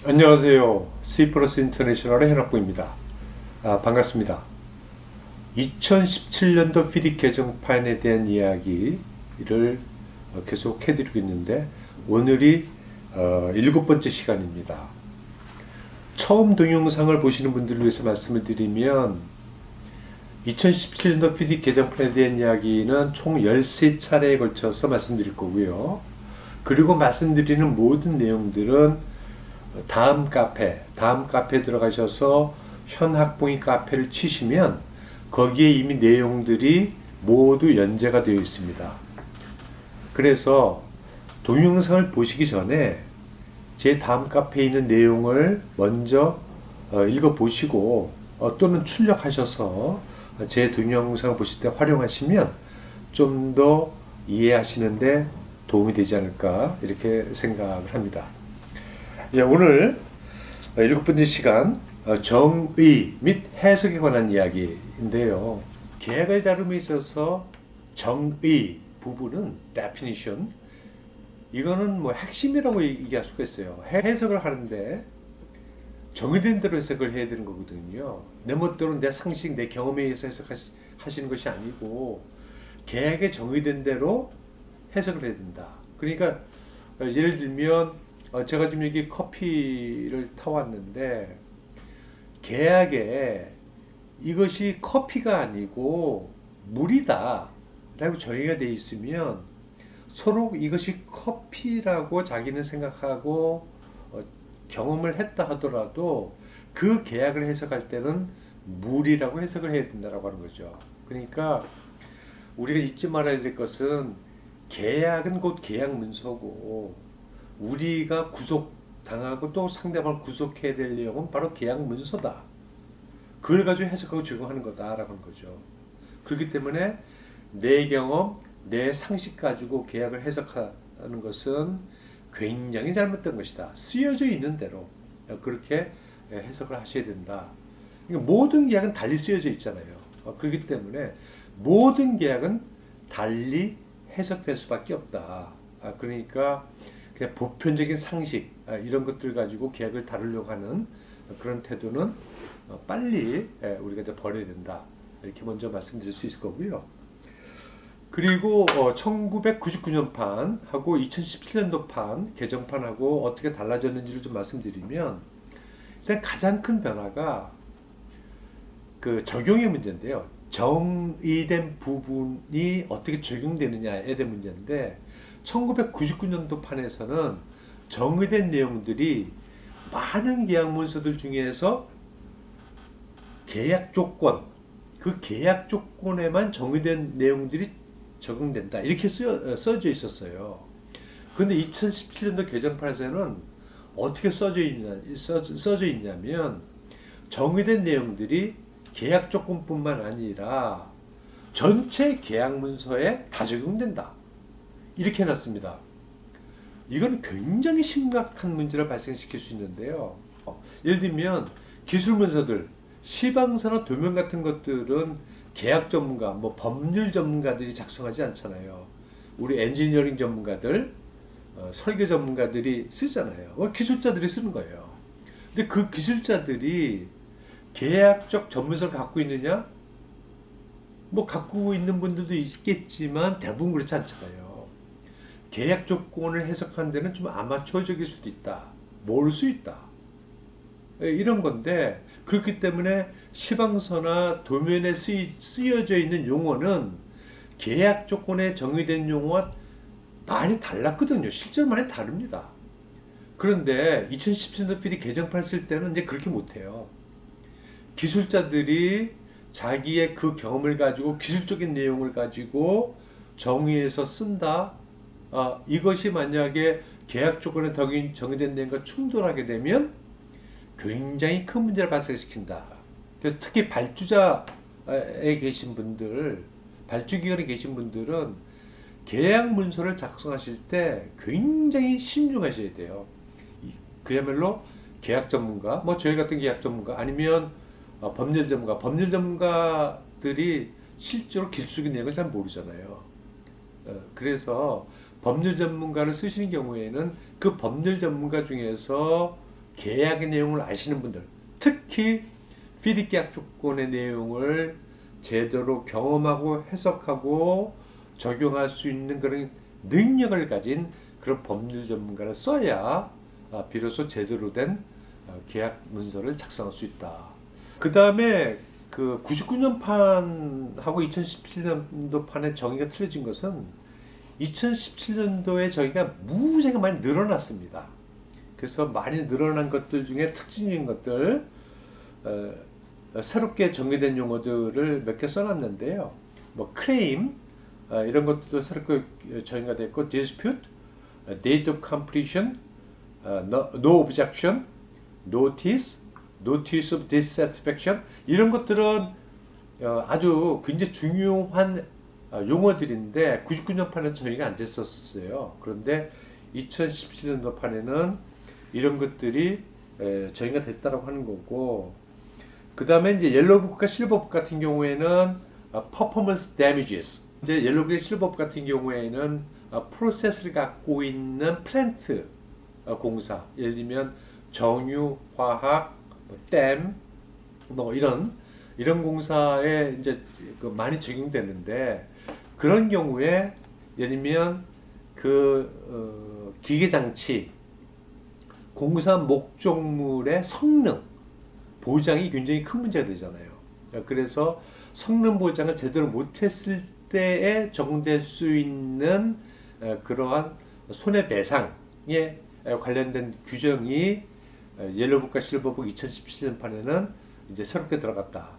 안녕하세요. C 플러스 인터내셔널의 현학부입니다. 반갑습니다. 2017년도 PD 개정판에 대한 이야기를 계속 해드리고 있는데 오늘이 7번째 시간입니다. 처음 동영상을 보시는 분들을 위해서 말씀을 드리면 2017년도 PD 개정판에 대한 이야기는 총 13차례에 걸쳐서 말씀드릴 거고요. 그리고 말씀드리는 모든 내용들은 다음 카페에 들어가셔서 현학봉이 카페를 치시면 거기에 이미 내용들이 모두 연재가 되어 있습니다. 그래서 동영상을 보시기 전에 제 다음 카페에 있는 내용을 먼저 읽어보시고 또는 출력하셔서 제 동영상을 보실 때 활용하시면 좀 더 이해하시는데 도움이 되지 않을까 이렇게 생각을 합니다. 오늘 7번째 시간 정의 및 해석에 관한 이야기인데요. 계약을 다룸에 있어서 정의 부분은 definition 이거는 뭐 핵심이라고 얘기할 수가 있어요. 해석을 하는데 정의된 대로 해석을 해야 되는 거거든요. 내 멋대로 내 상식, 내 경험에 의해서 해석하시는 것이 아니고 계약에 정의된 대로 해석을 해야 된다. 그러니까 예를 들면 제가 지금 여기 커피를 타왔는데 계약에 이것이 커피가 아니고 물이다 라고 정의가 되어 있으면 서로 이것이 커피라고 자기는 생각하고 경험을 했다 하더라도 그 계약을 해석할 때는 물이라고 해석을 해야 된다고 하는 거죠. 그러니까 우리가 잊지 말아야 될 것은 계약은 곧 계약 문서고 우리가 구속당하고 또 상대방을 구속해야 될 내용은 바로 계약 문서다. 그걸 가지고 해석하고 적용하는 거다라고 하는 거죠. 그렇기 때문에 내 경험, 내 상식 가지고 계약을 해석하는 것은 굉장히 잘못된 것이다. 쓰여져 있는 대로 그렇게 해석을 하셔야 된다. 그러니까 모든 계약은 달리 쓰여져 있잖아요. 그렇기 때문에 모든 계약은 달리 해석될 수밖에 없다. 그러니까 그냥 보편적인 상식 이런 것들 가지고 계약을 다루려고 하는 그런 태도는 빨리 우리가 이제 버려야 된다. 이렇게 먼저 말씀드릴 수 있을 거고요. 그리고 1999년판하고 2017년도판 개정판하고 어떻게 달라졌는지를 좀 말씀드리면 일단 가장 큰 변화가 그 적용의 문제인데요. 정의된 부분이 어떻게 적용되느냐에 대한 문제인데 1999년도 판에서는 정의된 내용들이 많은 계약 문서들 중에서 계약 조건, 그 계약 조건에만 정의된 내용들이 적용된다. 이렇게 써져 있었어요. 그런데 2017년도 개정판에서는 어떻게 써져 있냐면 정의된 내용들이 계약 조건뿐만 아니라 전체 계약 문서에 다 적용된다. 이렇게 해놨습니다. 이건 굉장히 심각한 문제를 발생시킬 수 있는데요. 예를 들면 기술문서들, 시방서나 도면 같은 것들은 계약 전문가, 뭐 법률 전문가들이 작성하지 않잖아요. 우리 엔지니어링 전문가들, 설계 전문가들이 쓰잖아요. 기술자들이 쓰는 거예요. 근데 그 기술자들이 계약적 전문성을 갖고 있느냐? 뭐 갖고 있는 분들도 있겠지만 대부분 그렇지 않잖아요. 계약 조건을 해석하는 데는 좀 아마추어적일 수도 있다. 모를 수 있다. 이런 건데 그렇기 때문에 시방서나 도면에 쓰여져 있는 용어는 계약 조건에 정의된 용어와 많이 달랐거든요. 실제로 많이 다릅니다. 그런데 2017년도 PD 개정판 쓸 때는 이제 그렇게 못해요. 기술자들이 자기의 그 경험을 가지고 기술적인 내용을 가지고 정의해서 쓴다. 이것이 만약에 계약 조건에 정의된 내용과 충돌하게 되면 굉장히 큰 문제를 발생시킨다. 특히 발주자에 계신 분들, 발주기관에 계신 분들은 계약 문서를 작성하실 때 굉장히 신중하셔야 돼요. 그야말로 계약 전문가, 뭐 저희 같은 계약 전문가, 아니면 법률 전문가들이 실제로 기술적인 내용을 잘 모르잖아요. 그래서 법률 전문가를 쓰시는 경우에는 그 법률 전문가 중에서 계약의 내용을 아시는 분들, 특히 FDIC 계약 조건의 내용을 제대로 경험하고 해석하고 적용할 수 있는 그런 능력을 가진 그런 법률 전문가를 써야 비로소 제대로 된 계약 문서를 작성할 수 있다. 그 다음에 그 99년 판하고 2017년도 판의 정의가 틀려진 것은 2017년도에 정의가 무지하게 많이 늘어났습니다. 그래서 많이 늘어난 것들 중에 특징적인 것들, 새롭게 정의된 용어들을 몇 개 써놨는데요. 뭐 claim 이런 것들도 새롭게 정의가 됐고, dispute, date of completion, no objection, notice, notice of dissatisfaction 이런 것들은 아주 굉장히 중요한 용어들인데 99년 판에 정의가 안 됐었어요. 그런데 2017년도 판에는 이런 것들이 정의가 됐다고 하는 거고, 그 다음에 이제 옐로우북과 실버북 같은 경우에는 performance damages, 이제 옐로우북과 실버북 같은 경우에는 프로세스를 갖고 있는 플랜트 공사, 예를 들면 정유, 화학, 댐, 뭐 이런 공사에 이제 많이 적용되는데, 그런 경우에 예를 들면 그 기계 장치, 공사 목적물의 성능 보장이 굉장히 큰 문제가 되잖아요. 그래서 성능 보장을 제대로 못했을 때에 적용될 수 있는 그러한 손해배상에 관련된 규정이 옐로우북과 실버북 2017년 판에는 이제 새롭게 들어갔다.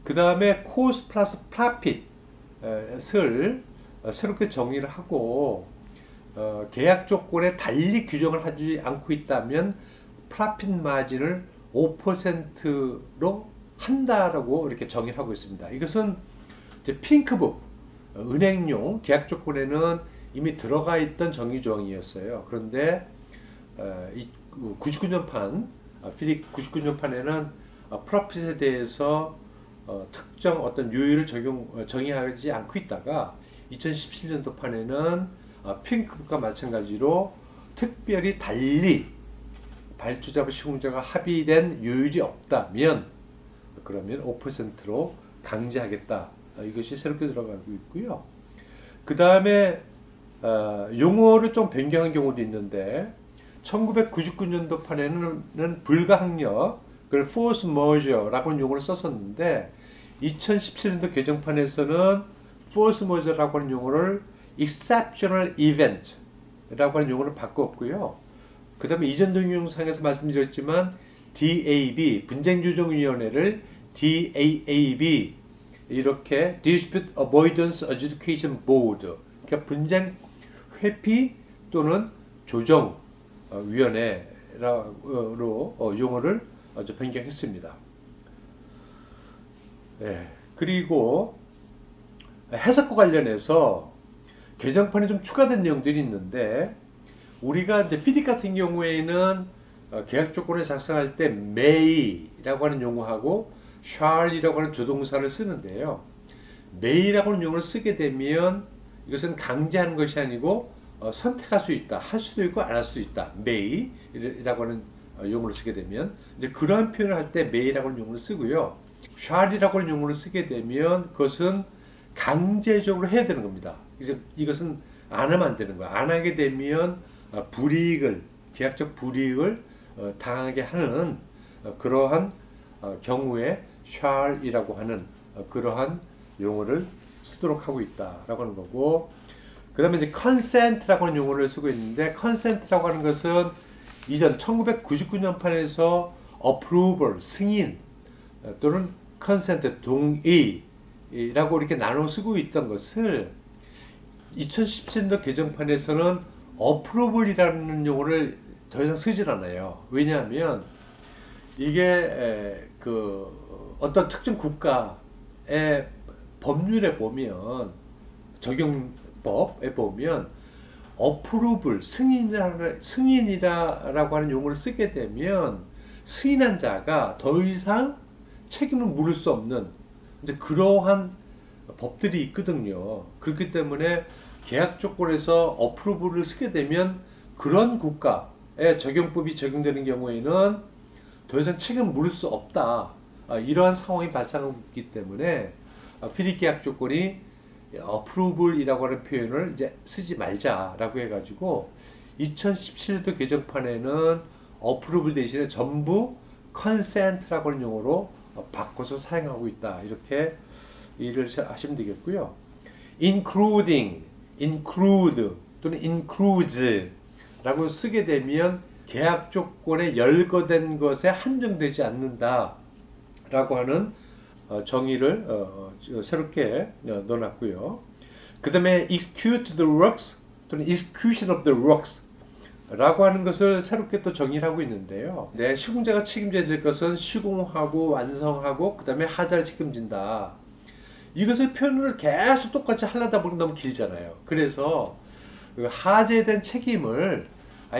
그 다음에 코스트 플러스 프로핏을 새롭게 정의를 하고, 계약 조건에 달리 규정을 하지 않고 있다면 프로핏 마진을 5%로 한다라고 이렇게 정의를 하고 있습니다. 이것은 이제 핑크북, 은행용 계약 조건에는 이미 들어가 있던 정의 조항이었어요. 그런데 99년 판, FDIC 99년 판에는 프로핏에 대해서 특정 어떤 요율을 정의하지 않고 있다가 2017년도 판에는 핑크북과 마찬가지로 특별히 달리 발주자와 시공자가 합의된 요율이 없다면 그러면 5%로 강제하겠다. 이것이 새롭게 들어가고 있고요. 그 다음에 용어를 좀 변경한 경우도 있는데, 1999년도 판에는 불가항력, 그걸 force maure라고 하는 용어를 썼었는데, 2017년도 개정판에서는 force maure라고 하는 용어를 exceptional event라고 하는 용어를 바꿨고요. 그 다음에 이전 동영상에서 말씀드렸지만 DAB, 분쟁조정위원회를 DAAB, 이렇게 Dispute Avoidance Adjudication Board, 그러니까 분쟁 회피 또는 조정 위원회로 용어를 변경했습니다. 그리고 해석과 관련해서 개정판에 좀 추가된 내용들이 있는데, 우리가 이제 FDIC 같은 경우에는 계약 조건을 작성할 때 may라고 하는 용어하고 shall이라고 하는 조동사를 쓰는데요. may라고 하는 용어를 쓰게 되면 이것은 강제하는 것이 아니고 선택할 수 있다, 할 수도 있고 안 할 수도 있다. may라고 하는 용어를 쓰게 되면 이제 그러한 표현을 할 때 may라고 하는 용어를 쓰고요. shall이라고 하는 용어를 쓰게 되면 그것은 강제적으로 해야 되는 겁니다. 이것은 안 하면 안 되는 거야. 안 하게 되면 불이익을, 계약적 불이익을 당하게 하는 그러한 경우에 shall이라고 하는 그러한 용어를 쓰도록 하고 있다라고 하는 거고, 그 다음에 이제 consent라고 하는 용어를 쓰고 있는데, consent라고 하는 것은 이전 1999년 판에서 approval, 승인 또는 consent, 동의라고 이렇게 나눠 쓰고 있던 것을 2017년도 개정판에서는 approval이라는 용어를 더 이상 쓰질 않아요. 왜냐하면 이게 그 어떤 특정 국가의 법률에 보면, 적용법에 보면 approval, 승인이라고 하는 용어를 쓰게 되면 승인한 자가 더 이상 책임을 물을 수 없는 이제 그러한 법들이 있거든요. 그렇기 때문에 계약 조건에서 approval을 쓰게 되면 그런 국가의 적용법이 적용되는 경우에는 더 이상 책임 물을 수 없다. 이러한 상황이 발생하기 때문에 피리 계약 조건이 approval이라고 하는 표현을 이제 쓰지 말자라고 해가지고 2017년도 개정판에는 approval 대신에 전부 consent라고 하는 용어로 바꿔서 사용하고 있다. 이렇게 이해를 하시면 되겠고요. including, include 또는 includes 라고 쓰게 되면 계약 조건에 열거된 것에 한정되지 않는다 라고 하는 정의를 새롭게 넣어놨고요. 그 다음에 execute the works 또는 execution of the works 라고 하는 것을 새롭게 또 정의를 하고 있는데요. 시공자가 책임져야 될 것은 시공하고 완성하고 그 다음에 하자를 책임진다. 이것을 표현을 계속 똑같이 하려다 보면 너무 길잖아요. 그래서 하자에 대한 책임을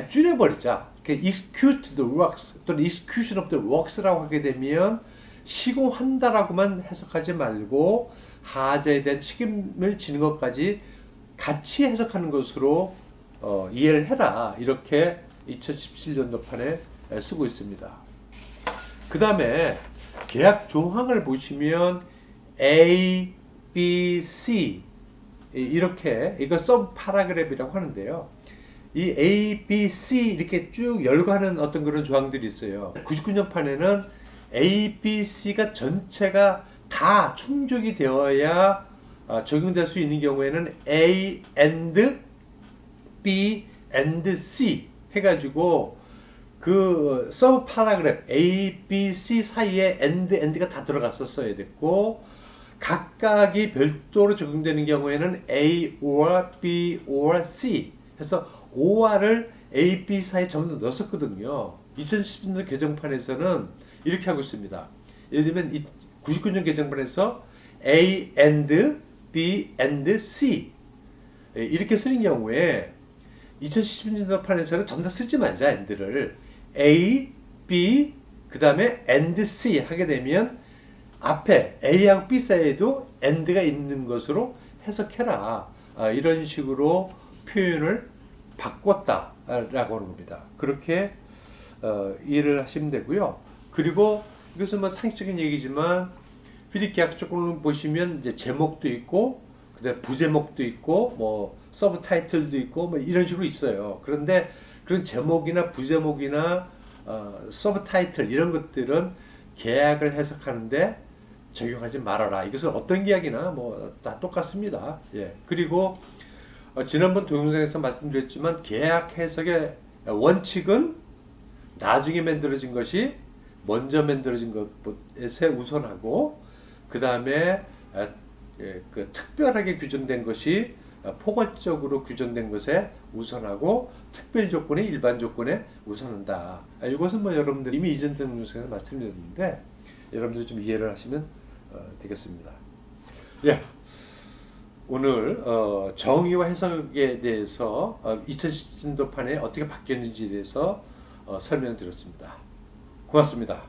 줄여버리자. execute the works 또는 execution of the works라고 하게 되면 시공한다라고만 해석하지 말고 하자에 대한 책임을 지는 것까지 같이 해석하는 것으로 이해를 해라. 이렇게 2017년도판에 쓰고 있습니다. 그 다음에 계약 조항을 보시면 A, B, C 이렇게 이거 서브 파라그래프라고 하는데요. 이 A, B, C 이렇게 쭉 열거하는 어떤 그런 조항들이 있어요. 99년 판에는 A, B, C가 전체가 다 충족이 되어야 적용될 수 있는 경우에는 A and B and C 해가지고 그 서브 파라그래프 A, B, C 사이에 and가 다 들어갔었어야 됐고 각각이 별도로 적용되는 경우에는 A or B or C 해서 OR을 A, B 사이에 전부 다 넣었었거든요. 2010년 개정판에서는 이렇게 하고 있습니다. 예를 들면 99년 개정판에서 A and B and C 이렇게 쓰는 경우에 2010년도 판에서는 전부 다 쓰지 말자. and를 A, B 그 다음에 and C 하게 되면 앞에 A하고 B 사이에도 and가 있는 것으로 해석해라. 이런 식으로 표현을 바꿨다라고 하는 겁니다. 그렇게 이해를 하시면 되고요. 그리고 이것은 뭐 상식적인 얘기지만 피리 계약 조건을 보시면 이제 제목도 있고 그다음에 부제목도 있고 뭐 서브 타이틀도 있고 뭐 이런 식으로 있어요. 그런데 그런 제목이나 부제목이나 서브 타이틀 이런 것들은 계약을 해석하는데 적용하지 말아라. 이것은 어떤 계약이나 뭐 다 똑같습니다. 예. 그리고 지난번 동영상에서 말씀드렸지만 계약 해석의 원칙은 나중에 만들어진 것이 먼저 만들어진 것에 우선하고 그 다음에 그 특별하게 규정된 것이 포괄적으로 규정된 것에 우선하고 특별 조건이 일반 조건에 우선한다. 이것은 뭐 여러분들 이미 이전 동영상에서 말씀드렸는데 여러분들 좀 이해를 하시면 되겠습니다. 예. 오늘 정의와 해석에 대해서 2010년도판에 어떻게 바뀌었는지에 대해서 설명드렸습니다. 고맙습니다.